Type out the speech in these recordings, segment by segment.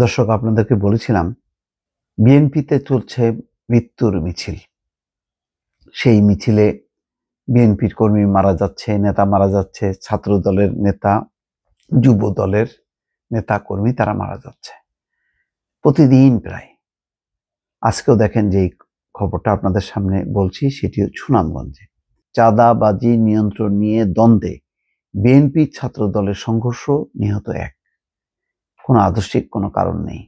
দর্শক, আপনাদেরকে বলেছিলাম বিএনপিতে চলছে মৃত্যুর মিছিল। সেই মিছিলে বিএনপির কর্মী মারা যাচ্ছে, নেতা মারা যাচ্ছে, ছাত্র দলের নেতা, যুব দলের নেতা কর্মী তারা মারা যাচ্ছে প্রতিদিন প্রায়। আজকেও দেখেন যে খবরটা আপনাদের সামনে বলছি, সেটি সুনামগঞ্জে চাঁদাবাজি নিয়ন্ত্রণ নিয়ে দ্বন্দ্বে বিএনপি ছাত্র দলের সংঘর্ষ, নিহত এক। কোনো আদর্শিক কোনো কারণ নেই,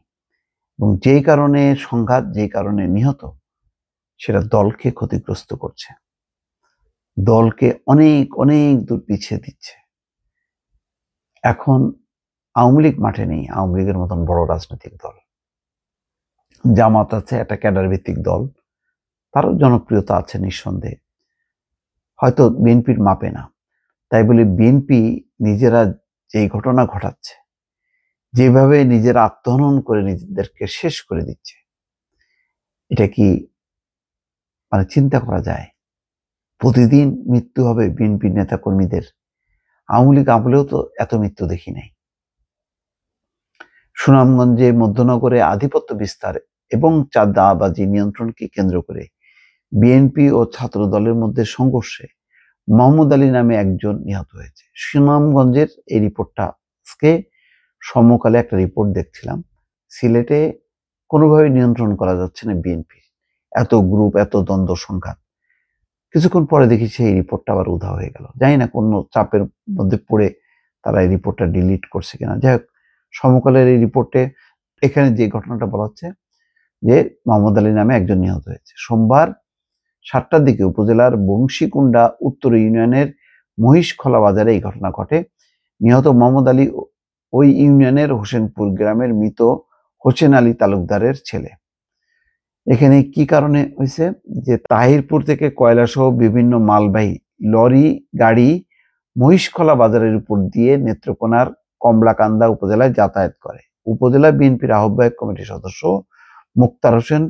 এবং যেই কারণে সংঘাত, যেই কারণে নিহত, সেটা দলকে ক্ষতিগ্রস্ত করছে, দলকে অনেক অনেক দূর পিছিয়ে দিচ্ছে। এখন আওয়ামী লীগ মাঠে নেই, আওয়ামী লীগের মতন বড় রাজনৈতিক দল। জামাত আছে, একটা ক্যাডার ভিত্তিক দল, তারও জনপ্রিয়তা আছে নিঃসন্দেহে, হয়তো বিএনপির মাপে না। তাই বলে বিএনপি নিজেরা যেই ঘটনা ঘটাচ্ছে, যেভাবে নিজেরা আত্মহনন করে নিজেদেরকে শেষ করে দিচ্ছে, এটা কি চিন্তা করা যায়? প্রতিদিন মৃত্যু হবে বিএনপির নেতা কর্মীদের। আওয়ামী লীগ আমলেও তো এত মৃত্যু দেখি নাই। সুনামগঞ্জে মধ্যনগরে আধিপত্য বিস্তার এবং চাঁদাবাজি নিয়ন্ত্রণকে কেন্দ্র করে বিএনপি ও ছাত্র দলের মধ্যে সংঘর্ষে মোহাম্মদ আলী নামে একজন নিহত হয়েছে। সুনামগঞ্জের এই রিপোর্টটা আজকে সমকালে একটা রিপোর্ট দেখছিলাম। সিলেটে কোনোভাবে নিয়ন্ত্রণ করা যাচ্ছে না বিএনপি, এত গ্রুপ, এত দ্বন্দ্ব সংঘাত। কিছুক্ষণ পরে দেখি সেই রিপোর্টটা আবার উধাও হয়ে গেল। জানি না কোন চাপের মধ্যে পড়ে তারা এই রিপোর্টটা ডিলিট করছে কিনা। যাই হোক, সমকালের এই রিপোর্টে এখানে যে ঘটনাটা বলা হচ্ছে যে মোহাম্মদ আলী নামে একজন নিহত হয়েছে। সোমবার 7টার দিকে উপজেলার বংশীকুণ্ডা উত্তর ইউনিয়নের মহিষখলা বাজারে এই ঘটনা ঘটে। নিহত মোহাম্মদ আলী ওই ইউনিয়নের হোসেনপুর গ্রামের মৃত হোসেন আলী তালুকদারের ছেলে। এখানে কি কারণে হয়েছে যে তাহিরপুর থেকে কয়লা সহ বিভিন্ন মালবাহী লরি গাড়ি মহিষখলা বাজারের উপর দিয়ে নেত্রকোনার কমলাকান্দা উপজেলায় যাতায়াত করে। উপজেলা বিএনপির আহ্বায়ক কমিটির সদস্য মুক্তার হোসেন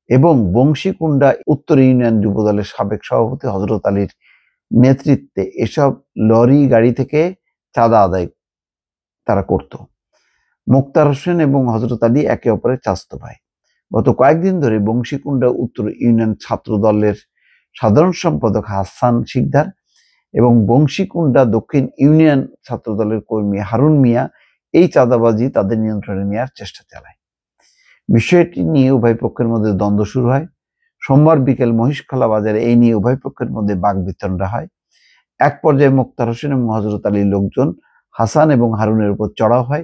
এবং বংশীকুণ্ডা উত্তর ইউনিয়ন যুবদলের সাবেক সভাপতি হযরত আলীর নেতৃত্বে এসব লরি গাড়ি থেকে চাঁদা আদায় তারা করত। মুক্তার হোসেন এবং হযরত আলী একে অপরের চাচাতো ভাই। গত কয়েকদিন ধরে বংশীকুণ্ডা উত্তর ইউনিয়ন ছাত্র দলের সাধারণ সম্পাদক হাসান শিকদার এবং বংশীকুণ্ডা দক্ষিণ ইউনিয়ন ছাত্র দলের কর্মী হারুন মিয়া এই চাঁদাবাজি তাদের নিয়ন্ত্রণে নেওয়ার চেষ্টা চালায়। বিষয়টি নিয়ে উভয় পক্ষের মধ্যে দ্বন্দ্ব শুরু হয়। সোমবার বিকেল মহিষখলা বাজারে এই নিয়ে উভয় পক্ষের মধ্যে বাকবিতণ্ডা হয়। এক পর্যায়ে মুক্তার হোসেন এবং হযরত আলীর লোকজন হাসান এবং হারুনের উপর চড়াও হয়।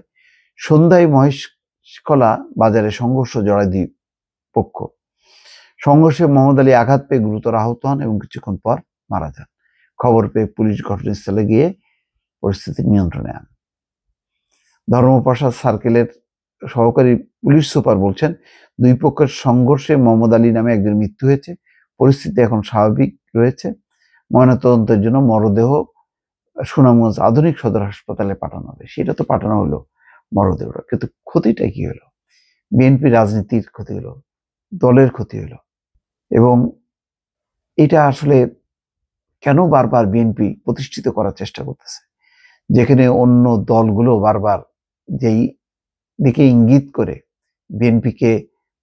সন্ধ্যায় মহিষখলা বাজারে সংঘর্ষ জড়ায় দুই পক্ষ। সংঘর্ষে মোহাম্মদ আলী আঘাত পেয়ে গুরুতর আহত হন এবং কিছুক্ষণ পর মারা যান। খবর পেয়ে পুলিশ ঘটনাস্থলে গিয়ে পরিস্থিতি নিয়ন্ত্রণে আনে। ধর্মপ্রসাদ সার্কেলের সহকারী পুলিশ সুপার বলছেন, দুই পক্ষের সংঘর্ষে মোহাম্মদ আলী নামে একজন মৃত্যু হয়েছে। পরিস্থিতি এখন স্বাভাবিক রয়েছে। ময়নাতদন্তের জন্য মরদেহ সুনামগঞ্জ আধুনিক সদর হাসপাতালে পাঠানো হবে। সেটা তো পাঠানো হলো মরদেহটা, কিন্তু ক্ষতিটা কি হলো? বিএনপি রাজনীতির ক্ষতি হলো, দলের ক্ষতি হলো। এবং এটা আসলে কেন বারবার বিএনপি প্রতিষ্ঠিত করার চেষ্টা করতেছে, যেখানে অন্য দলগুলো বারবার যেই দিকে ইঙ্গিত করে বিএনপিকে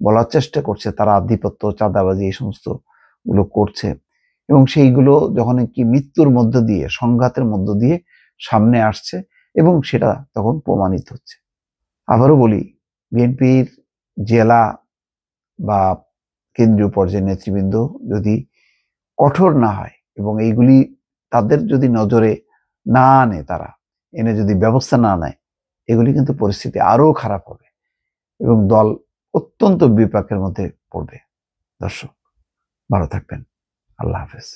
বলার চেষ্টা করছে তারা আধিপত্য, চাঁদাবাজি এই সমস্ত গুলো করছে, এবং সেইগুলো যখন কি মৃত্যুর মধ্য দিয়ে, সংঘাতের মধ্য দিয়ে সামনে আসছে এবং সেটা তখন প্রমাণিত হচ্ছে। আবারও বলি, বিএনপির জেলা বা কেন্দ্রীয় পর্যায়ের নেতৃবৃন্দ যদি কঠোর না হয় এবং এইগুলি তাদের যদি নজরে না আনে, তারা এনে যদি ব্যবস্থা না নেয়, এগুলি কিন্তু পরিস্থিতি আরো খারাপ হবে এবং দল অত্যন্ত বিপাকের মধ্যে পড়বে। দর্শক, ভালো থাকবেন। আল্লাহ হাফেজ।